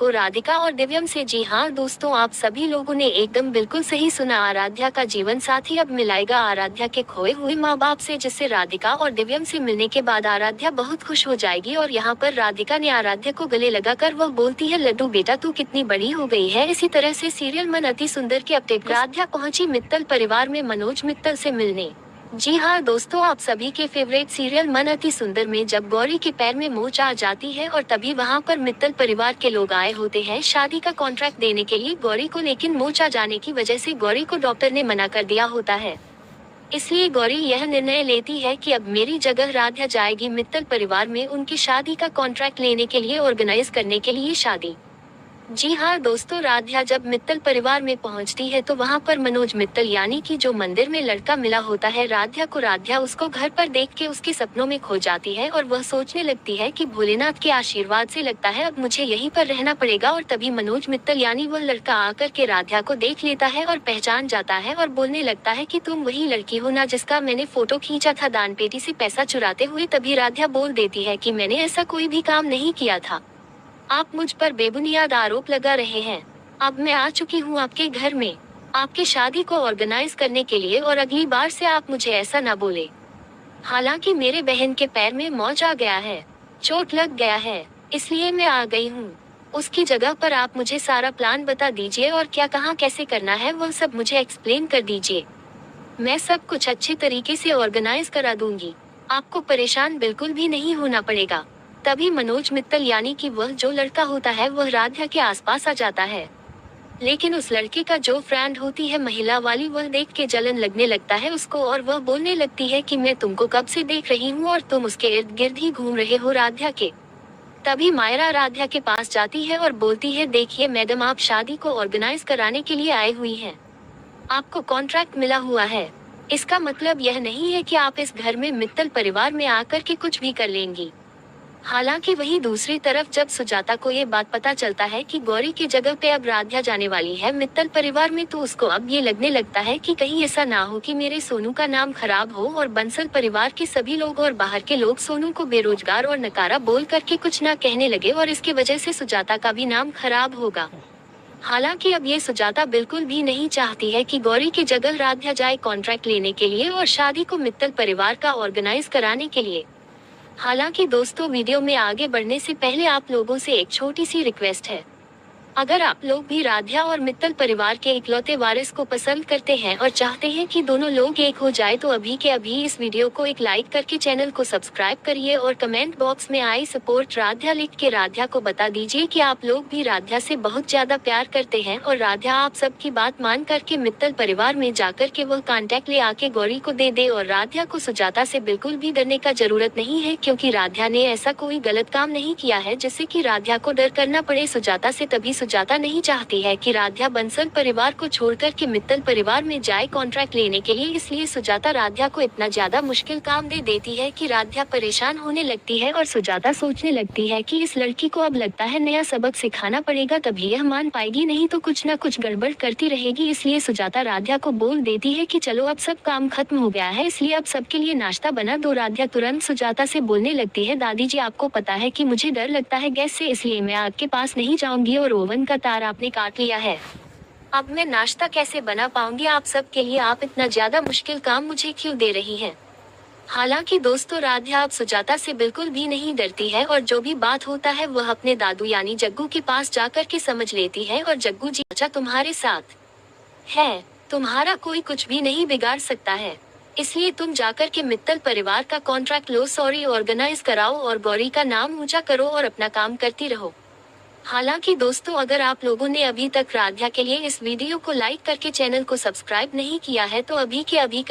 को राधिका और दिव्यम से। जी हाँ दोस्तों, आप सभी लोगों ने एकदम बिल्कुल सही सुना। आराध्या का जीवन साथी अब मिलाएगा आराध्या के खोए हुए माँ बाप से, जिससे राधिका और दिव्यम से मिलने के बाद आराध्या बहुत खुश हो जाएगी। और यहाँ पर राधिका ने आराध्या को गले लगाकर वह बोलती है, लड्डू बेटा तू कितनी बड़ी हो गई है। इसी तरह से सीरियल मन अति सुंदर के अपडेट। आराध्या पहुंची मित्तल परिवार में मनोज मित्तल से मिलने। जी हाँ दोस्तों, आप सभी के फेवरेट सीरियल मन अति सुंदर में जब गौरी के पैर में मोच आ जाती है और तभी वहाँ पर मित्तल परिवार के लोग आए होते हैं शादी का कॉन्ट्रैक्ट देने के लिए गौरी को, लेकिन मोच आ जाने की वजह से गौरी को डॉक्टर ने मना कर दिया होता है। इसलिए गौरी यह निर्णय लेती है कि अब मेरी जगह राधिका जाएगी मित्तल परिवार में उनकी शादी का कॉन्ट्रैक्ट लेने के लिए, ऑर्गेनाइज करने के लिए शादी। जी हाँ दोस्तों, राधिका जब मित्तल परिवार में पहुंचती है तो वहाँ पर मनोज मित्तल यानी कि जो मंदिर में लड़का मिला होता है राधिका को, राधिका उसको घर पर देख के उसके सपनों में खो जाती है और वह सोचने लगती है कि भोलेनाथ के आशीर्वाद से लगता है अब मुझे यहीं पर रहना पड़ेगा। और तभी मनोज मित्तल यानी वह लड़का आकर के राधिका को देख लेता है और पहचान जाता है और बोलने लगता है कि तुम वही लड़की हो ना जिसका मैंने फोटो खींचा था दान पेटी से पैसा चुराते हुए। तभी राधिका बोल देती है कि मैंने ऐसा कोई भी काम नहीं किया था, आप मुझ पर बेबुनियाद आरोप लगा रहे हैं। अब मैं आ चुकी हूँ आपके घर में आपकी शादी को ऑर्गेनाइज करने के लिए, और अगली बार से आप मुझे ऐसा ना बोले। हालांकि मेरे बहन के पैर में मोच आ गया है, चोट लग गया है, इसलिए मैं आ गई हूँ। उसकी जगह पर आप मुझे सारा प्लान बता दीजिए और क्या कहाँ कैसे करना है वह सब मुझे एक्सप्लेन कर दीजिए। मैं सब कुछ अच्छे तरीके से ऑर्गेनाइज करा दूंगी, आपको परेशान बिल्कुल भी नहीं होना पड़ेगा। तभी मनोज मित्तल यानी कि वह जो लड़का होता है वह राधिका के आसपास आ जाता है, लेकिन उस लड़के का जो फ्रेंड होती है महिला वाली, वह देख के जलन लगने लगता है उसको और वह बोलने लगती है कि मैं तुमको कब से देख रही हूँ और तुम उसके इर्द गिर्द ही घूम रहे हो राधिका के। तभी मायरा राधिका के पास जाती है और बोलती है, देखिए मैडम, आप शादी को ऑर्गेनाइज कराने के लिए आई हुई हैं, आपको कॉन्ट्रैक्ट मिला हुआ है, इसका मतलब यह नहीं है कि आप इस घर में मित्तल परिवार में आकर के कुछ भी कर लेंगी। हालांकि वहीं दूसरी तरफ जब सुजाता को ये बात पता चलता है कि गौरी की जगह पे अब राधिका जाने वाली है मित्तल परिवार में, तो उसको अब ये लगने लगता है कि कहीं ऐसा ना हो कि मेरे सोनू का नाम खराब हो और बंसल परिवार के सभी लोग और बाहर के लोग सोनू को बेरोजगार और नकारा बोल करके कुछ ना कहने लगे और इसकी वजह से सुजाता का भी नाम खराब होगा। हालांकि अब ये सुजाता बिल्कुल भी नहीं चाहती है कि गौरी की जगह राधिका जाए कॉन्ट्रैक्ट लेने के लिए और शादी को मित्तल परिवार का ऑर्गेनाइज कराने के लिए। हालांकि दोस्तों, वीडियो में आगे बढ़ने से पहले आप लोगों से एक छोटी सी रिक्वेस्ट है, अगर आप लोग भी राधिका और मित्तल परिवार के इकलौते वारिस को पसंद करते हैं और चाहते हैं कि दोनों लोग एक हो जाए तो अभी के अभी इस वीडियो को एक लाइक करके चैनल को सब्सक्राइब करिए और कमेंट बॉक्स में आई सपोर्ट राधिका लिख के राधिका को बता दीजिए कि आप लोग भी राधिका से बहुत ज्यादा प्यार करते हैं और राधिका आप सबकी बात मान करके मित्तल परिवार में जाकर के वह कॉन्टैक्ट ले आके गौरी को दे दे। और राधिका को सुजाता से बिल्कुल भी डरने का जरूरत नहीं है, क्योंकि राधिका ने ऐसा कोई गलत काम नहीं किया है जिससे कि राधिका को डर करना पड़े सुजाता से। तभी सुजाता नहीं चाहती है कि राधिका बंसल परिवार को छोड़कर के मित्तल परिवार में जाए कॉन्ट्रैक्ट लेने के लिए, इसलिए सुजाता राधिका को इतना ज्यादा मुश्किल काम दे देती है कि राधिका परेशान होने लगती है और सुजाता सोचने लगती है कि इस लड़की को अब लगता है नया सबक सिखाना पड़ेगा, तभी यह मान पाएगी, नहीं तो कुछ न कुछ गड़बड़ करती रहेगी। इसलिए सुजाता राधिका को बोल देती है कि चलो अब सब काम खत्म हो गया है, इसलिए अब सबके लिए नाश्ता बना दो। राधिका तुरंत सुजाता से बोलने लगती है, दादी जी आपको पता है कि मुझे डर लगता है गैस से, इसलिए मैं आपके पास नहीं जाऊंगी और ओवन का तार आपने काट लिया है, अब मैं नाश्ता कैसे बना पाऊंगी आप सब के लिए, आप इतना ज्यादा मुश्किल काम मुझे क्यों दे रही हैं। हालांकि दोस्तों, राधिका अब सुजाता से बिल्कुल भी नहीं डरती है और जो भी बात होता है वह अपने दादू यानी जग्गू के पास जाकर के समझ लेती है। और जग्गू जी, अच्छा तुम्हारे साथ है, तुम्हारा कोई कुछ भी नहीं बिगाड़ सकता है, इसलिए तुम जाकर के मित्तल परिवार का कॉन्ट्रैक्ट लो, सॉरी ऑर्गेनाइज कराओ और गौरी का नाम ऊंचा करो और अपना काम करती रहो। हालांकि दोस्तों, अगर आप लोगों ने अभी तक राधिका के लिए इस वीडियो को लाइक करके चैनल को सब्सक्राइब नहीं किया है तो अभी के अभी